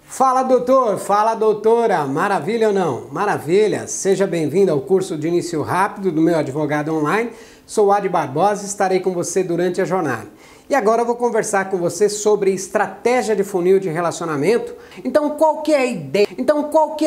Fala doutora, maravilha ou não? Maravilha! Seja bem-vindo ao curso de início rápido do meu advogado online. Sou o Adi Barbosa e estarei com você durante a jornada. E agora eu vou conversar com você sobre estratégia de funil de relacionamento. Então qual que é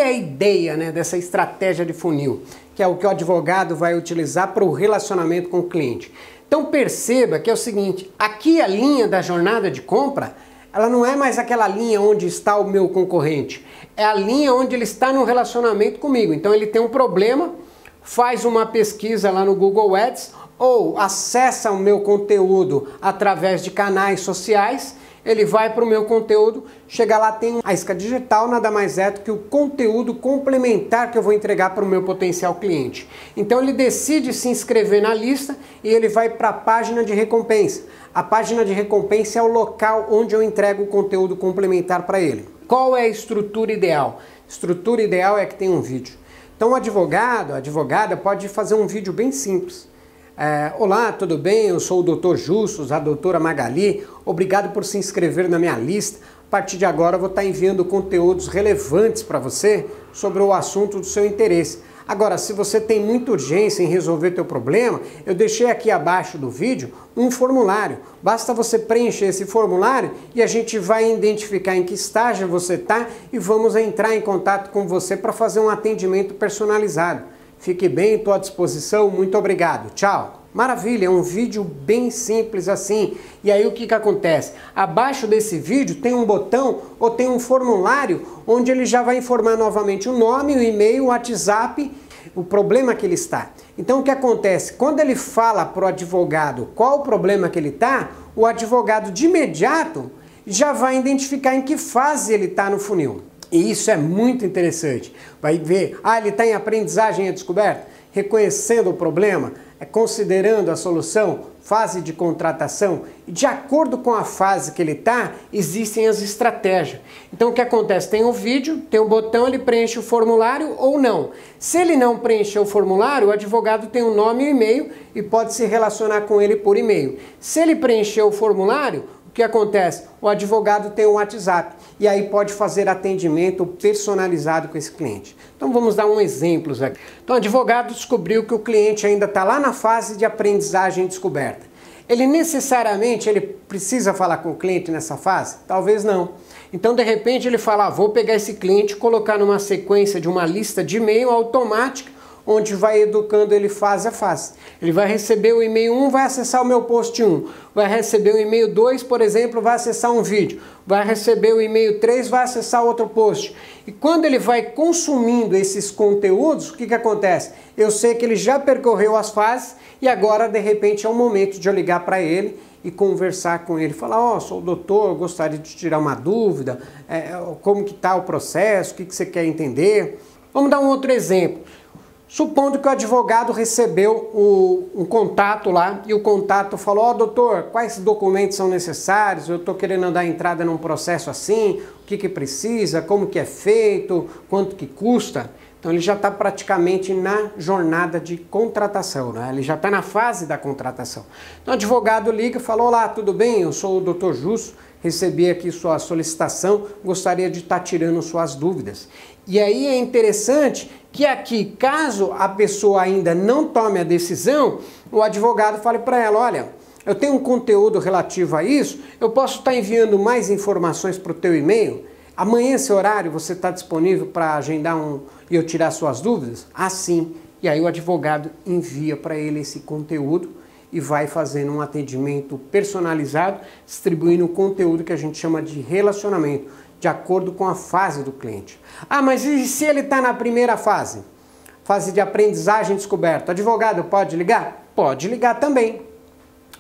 a ideia, dessa estratégia de funil? Que é o que o advogado vai utilizar para o relacionamento com o cliente. Então perceba que é o seguinte, aqui a linha da jornada de compra, ela não é mais aquela linha onde está o meu concorrente, é a linha onde ele está no relacionamento comigo. Então ele tem um problema, faz uma pesquisa lá no Google Ads ou acessa o meu conteúdo através de canais sociais, ele vai para o meu conteúdo, chega lá, tem a isca digital, nada mais é do que o conteúdo complementar que eu vou entregar para o meu potencial cliente. Então ele decide se inscrever na lista e ele vai para a página de recompensa. A página de recompensa é o local onde eu entrego o conteúdo complementar para ele. Qual é a estrutura ideal? A estrutura ideal é que tem um vídeo. Então o advogado, a advogada pode fazer um vídeo bem simples. Olá, tudo bem? Eu sou o Dr. Justus, a doutora Magali. Obrigado por se inscrever na minha lista. A partir de agora eu vou estar enviando conteúdos relevantes para você sobre o assunto do seu interesse. Agora, se você tem muita urgência em resolver teu problema, eu deixei aqui abaixo do vídeo um formulário. Basta você preencher esse formulário e a gente vai identificar em que estágio você está e vamos entrar em contato com você para fazer um atendimento personalizado. Fique bem, estou à disposição, muito obrigado, tchau. Maravilha, é um vídeo bem simples assim. E aí o que acontece? Abaixo desse vídeo tem um botão ou tem um formulário onde ele já vai informar novamente o nome, o e-mail, o WhatsApp, o problema que ele está. Então o que acontece? Quando ele fala para o advogado qual o problema que ele está, o advogado de imediato já vai identificar em que fase ele está no funil. E isso é muito interessante. Vai ver, ele está em aprendizagem e descoberta, reconhecendo o problema, considerando a solução, fase de contratação, e de acordo com a fase que ele está, existem as estratégias. Então o que acontece? Tem um vídeo, tem um botão, ele preenche o formulário ou não. Se ele não preencher o formulário, o advogado tem um nome e um e-mail e pode se relacionar com ele por e-mail. Se ele preencher o formulário, o que acontece? O advogado tem um WhatsApp e aí pode fazer atendimento personalizado com esse cliente. Então vamos dar um exemplo aqui. Então o advogado descobriu que o cliente ainda está lá na fase de aprendizagem e descoberta. Ele necessariamente precisa falar com o cliente nessa fase? Talvez não. Então de repente ele fala, vou pegar esse cliente e colocar numa sequência de uma lista de e-mail automática, onde vai educando ele fase a fase. Ele vai receber o e-mail 1, vai acessar o meu post 1. Vai receber o e-mail 2, por exemplo, vai acessar um vídeo. Vai receber o e-mail 3, vai acessar outro post. E quando ele vai consumindo esses conteúdos, o que acontece? Eu sei que ele já percorreu as fases e agora, de repente, é o momento de eu ligar para ele e conversar com ele. Falar, sou o doutor, gostaria de tirar uma dúvida, como que está o processo, o que você quer entender. Vamos dar um outro exemplo. Supondo que o advogado recebeu um contato lá e o contato falou, doutor, quais documentos são necessários? Eu estou querendo dar entrada num processo assim, o que precisa, como que é feito, quanto que custa? Então ele já está praticamente na jornada de contratação, ele já está na fase da contratação. Então o advogado liga e fala, olá, tudo bem? Eu sou o Dr. Justo, recebi aqui sua solicitação, gostaria de estar tirando suas dúvidas. E aí é interessante que aqui, caso a pessoa ainda não tome a decisão, o advogado fale para ela, olha, eu tenho um conteúdo relativo a isso, eu posso estar enviando mais informações para o teu e-mail? Amanhã, esse horário, você está disponível para agendar e eu tirar suas dúvidas? Sim. E aí o advogado envia para ele esse conteúdo e vai fazendo um atendimento personalizado, distribuindo o conteúdo que a gente chama de relacionamento, de acordo com a fase do cliente. Mas e se ele está na primeira fase? Fase de aprendizagem e descoberta. O advogado pode ligar? Pode ligar também.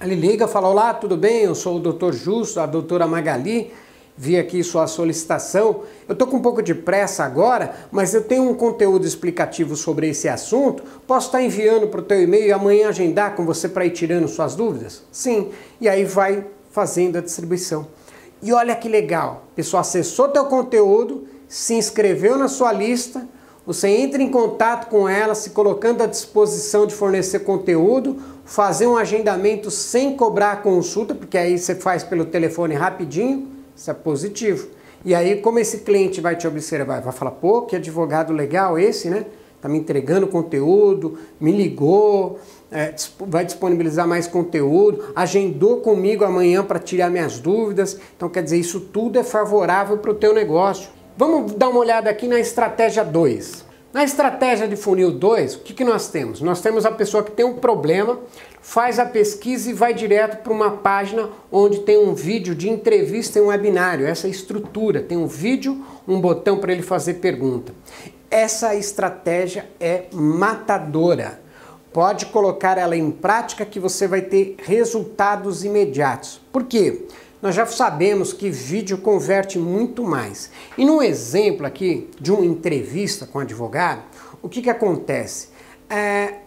Ele liga, fala, olá, tudo bem? Eu sou o Dr. Justo, a doutora Magali, vi aqui sua solicitação. Eu estou com um pouco de pressa agora, mas eu tenho um conteúdo explicativo sobre esse assunto. Posso estar enviando para o teu e-mail e amanhã agendar com você para ir tirando suas dúvidas? Sim. E aí vai fazendo a distribuição. E olha que legal, a pessoa acessou teu conteúdo, se inscreveu na sua lista, você entra em contato com ela, se colocando à disposição de fornecer conteúdo, fazer um agendamento sem cobrar a consulta, porque aí você faz pelo telefone rapidinho, isso é positivo. E aí, como esse cliente vai te observar? Vai falar, pô, que advogado legal esse, né? Tá me entregando conteúdo, me ligou, vai disponibilizar mais conteúdo, agendou comigo amanhã para tirar minhas dúvidas. Então, quer dizer, isso tudo é favorável para o teu negócio. Vamos dar uma olhada aqui na estratégia 2. Na estratégia de funil 2, o que nós temos? Nós temos a pessoa que tem um problema, faz a pesquisa e vai direto para uma página onde tem um vídeo de entrevista e um webinário. Essa estrutura, tem um vídeo, um botão para ele fazer pergunta. Essa estratégia é matadora. Pode colocar ela em prática que você vai ter resultados imediatos. Por quê? Nós já sabemos que vídeo converte muito mais. E num exemplo aqui de uma entrevista com um advogado, o que acontece?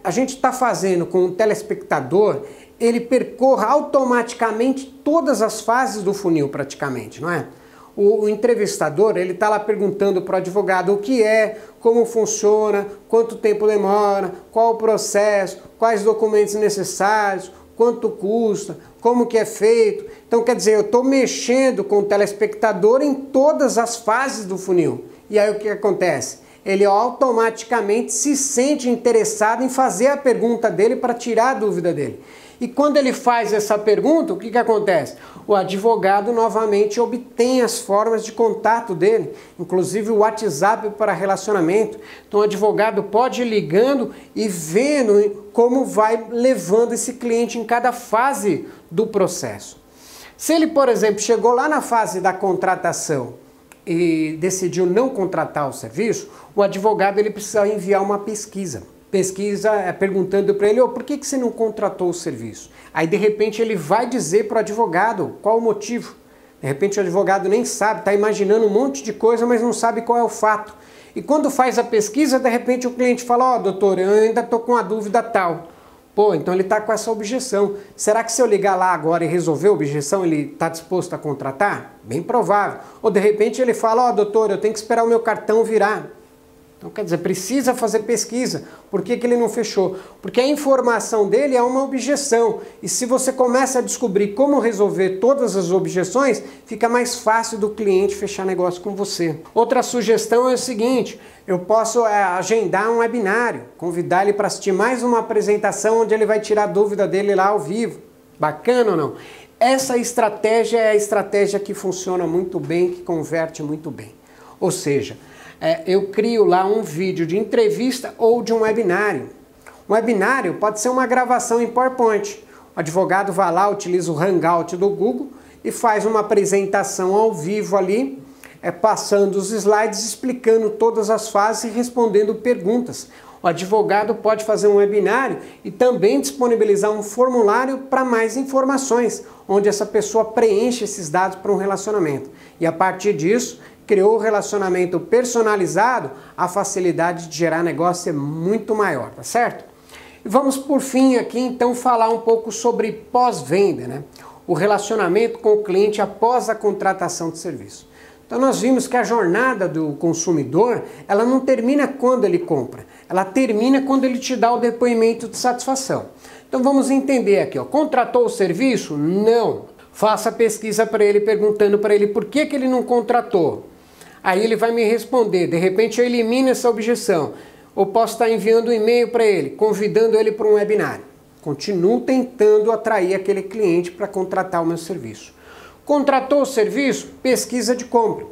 A gente está fazendo com o telespectador, ele percorra automaticamente todas as fases do funil praticamente, não é? O entrevistador, ele está lá perguntando para o advogado o que é, como funciona, quanto tempo demora, qual o processo, quais documentos necessários, quanto custa, como que é feito. Então, quer dizer, eu estou mexendo com o telespectador em todas as fases do funil. E aí o que acontece? Ele automaticamente se sente interessado em fazer a pergunta dele para tirar a dúvida dele. E quando ele faz essa pergunta, o que acontece? O advogado novamente obtém as formas de contato dele, inclusive o WhatsApp para relacionamento. Então o advogado pode ir ligando e vendo como vai levando esse cliente em cada fase do processo. Se ele, por exemplo, chegou lá na fase da contratação e decidiu não contratar o serviço, o advogado ele precisa enviar uma pesquisa. Perguntando para ele, por que você não contratou o serviço? Aí de repente ele vai dizer para o advogado qual o motivo. De repente o advogado nem sabe, está imaginando um monte de coisa, mas não sabe qual é o fato. E quando faz a pesquisa, de repente o cliente fala, doutor, eu ainda estou com a dúvida tal. Pô, então ele está com essa objeção. Será que se eu ligar lá agora e resolver a objeção, ele está disposto a contratar? Bem provável. Ou de repente ele fala, doutor, eu tenho que esperar o meu cartão virar. Então, quer dizer, precisa fazer pesquisa. Por que ele não fechou? Porque a informação dele é uma objeção. E se você começa a descobrir como resolver todas as objeções, fica mais fácil do cliente fechar negócio com você. Outra sugestão é o seguinte, eu posso agendar um webinário, convidar ele para assistir mais uma apresentação onde ele vai tirar a dúvida dele lá ao vivo. Bacana ou não? Essa estratégia é a estratégia que funciona muito bem, que converte muito bem. Ou seja, eu crio lá um vídeo de entrevista ou de um webinário. Um webinário pode ser uma gravação em PowerPoint. O advogado vai lá, utiliza o Hangout do Google e faz uma apresentação ao vivo ali, passando os slides, explicando todas as fases e respondendo perguntas. O advogado pode fazer um webinário e também disponibilizar um formulário para mais informações, onde essa pessoa preenche esses dados para um relacionamento. E a partir disso, criou o relacionamento personalizado, a facilidade de gerar negócio é muito maior, tá certo? E vamos por fim aqui então falar um pouco sobre pós-venda, né? O relacionamento com o cliente após a contratação de serviço. Então nós vimos que a jornada do consumidor, ela não termina quando ele compra, ela termina quando ele te dá o depoimento de satisfação. Então vamos entender aqui, contratou o serviço? Não. Faça a pesquisa para ele, perguntando para ele por que ele não contratou. Aí ele vai me responder, de repente eu elimino essa objeção. Ou posso estar enviando um e-mail para ele, convidando ele para um webinário. Continuo tentando atrair aquele cliente para contratar o meu serviço. Contratou o serviço? Pesquisa de compra.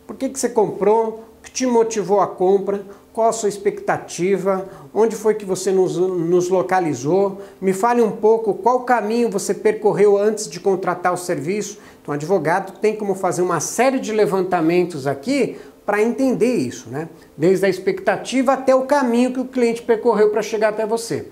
Por que você comprou? O que te motivou a compra? Qual a sua expectativa? Onde foi que você nos localizou? Me fale um pouco qual caminho você percorreu antes de contratar o serviço. Então, o advogado tem como fazer uma série de levantamentos aqui para entender isso, né? Desde a expectativa até o caminho que o cliente percorreu para chegar até você.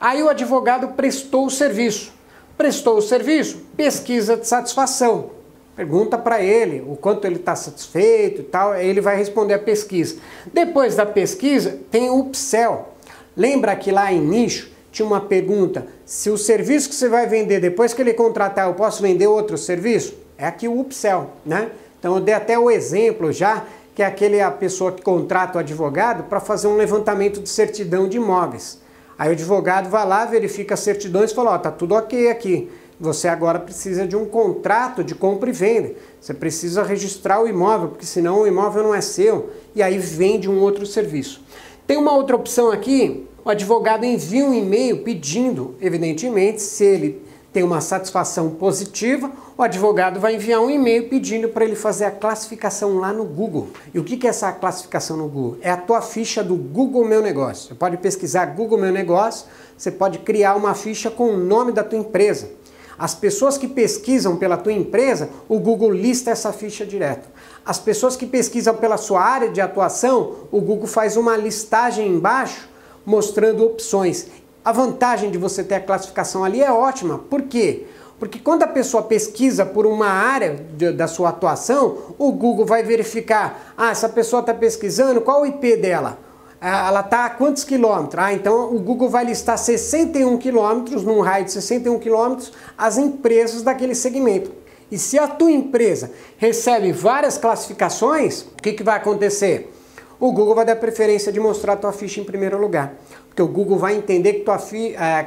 Aí o advogado prestou o serviço. Prestou o serviço, pesquisa de satisfação. Pergunta para ele o quanto ele está satisfeito e tal, aí ele vai responder a pesquisa. Depois da pesquisa, tem o upsell. Lembra que lá em nicho tinha uma pergunta, se o serviço que você vai vender, depois que ele contratar, eu posso vender outro serviço? É aqui o upsell, né? Então eu dei até o exemplo já, que é a pessoa que contrata o advogado para fazer um levantamento de certidão de imóveis. Aí o advogado vai lá, verifica as certidões e fala, tá tudo ok aqui. você agora precisa de um contrato de compra e venda. Você precisa registrar o imóvel, porque senão o imóvel não é seu, e aí vende um outro serviço. Tem uma outra opção aqui, o advogado envia um e-mail pedindo, evidentemente, se ele tem uma satisfação positiva, o advogado vai enviar um e-mail pedindo para ele fazer a classificação lá no Google. E o que é essa classificação no Google? É a tua ficha do Google Meu Negócio. Você pode pesquisar Google Meu Negócio, você pode criar uma ficha com o nome da tua empresa. As pessoas que pesquisam pela tua empresa, o Google lista essa ficha direto. As pessoas que pesquisam pela sua área de atuação, o Google faz uma listagem embaixo mostrando opções. A vantagem de você ter a classificação ali é ótima. Por quê? Porque quando a pessoa pesquisa por uma área da sua atuação, o Google vai verificar, essa pessoa está pesquisando, qual o IP dela? Ela está a quantos quilômetros? Então o Google vai listar 61 quilômetros, num raio de 61 quilômetros, as empresas daquele segmento. E se a tua empresa recebe várias classificações, o que vai acontecer? O Google vai dar preferência de mostrar a tua ficha em primeiro lugar. Porque o Google vai entender que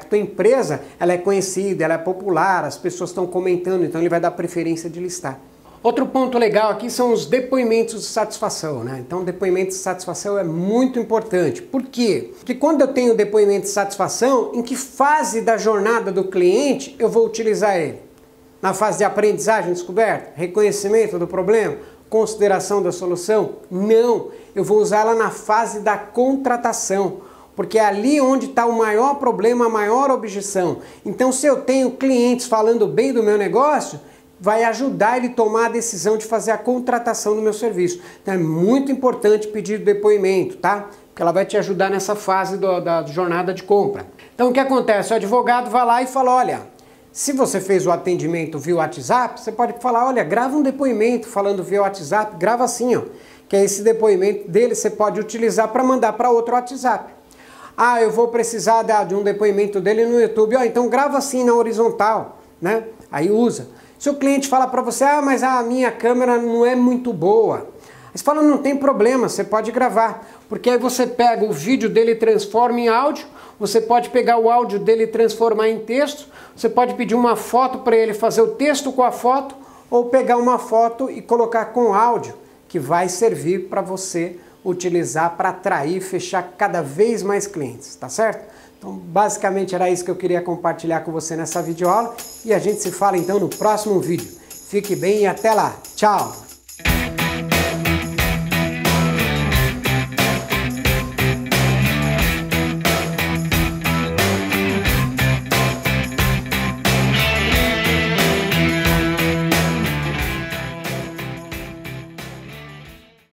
tua empresa ela é conhecida, ela é popular, as pessoas estão comentando, então ele vai dar preferência de listar. Outro ponto legal aqui são os depoimentos de satisfação, né? Então, depoimento de satisfação é muito importante. Por quê? Porque quando eu tenho depoimento de satisfação, em que fase da jornada do cliente eu vou utilizar ele? Na fase de aprendizagem, descoberta, reconhecimento do problema, consideração da solução? Não, eu vou usar ela na fase da contratação, porque é ali onde está o maior problema, a maior objeção. Então, se eu tenho clientes falando bem do meu negócio, vai ajudar ele a tomar a decisão de fazer a contratação do meu serviço. Então, é muito importante pedir depoimento, tá? Porque ela vai te ajudar nessa fase da jornada de compra. Então, o que acontece? O advogado vai lá e fala, olha, se você fez o atendimento via WhatsApp, você pode falar, olha, grava um depoimento falando via WhatsApp, grava assim, ó, que esse depoimento dele você pode utilizar para mandar para outro WhatsApp. Eu vou precisar de um depoimento dele no YouTube, então grava assim na horizontal, né? Aí usa. Se o cliente fala para você, mas a minha câmera não é muito boa, você fala, não tem problema, você pode gravar, porque aí você pega o vídeo dele e transforma em áudio, você pode pegar o áudio dele e transformar em texto, você pode pedir uma foto para ele fazer o texto com a foto, ou pegar uma foto e colocar com áudio, que vai servir para você utilizar para atrair e fechar cada vez mais clientes, tá certo? Então, basicamente era isso que eu queria compartilhar com você nessa videoaula e a gente se fala então no próximo vídeo. Fique bem e até lá. Tchau!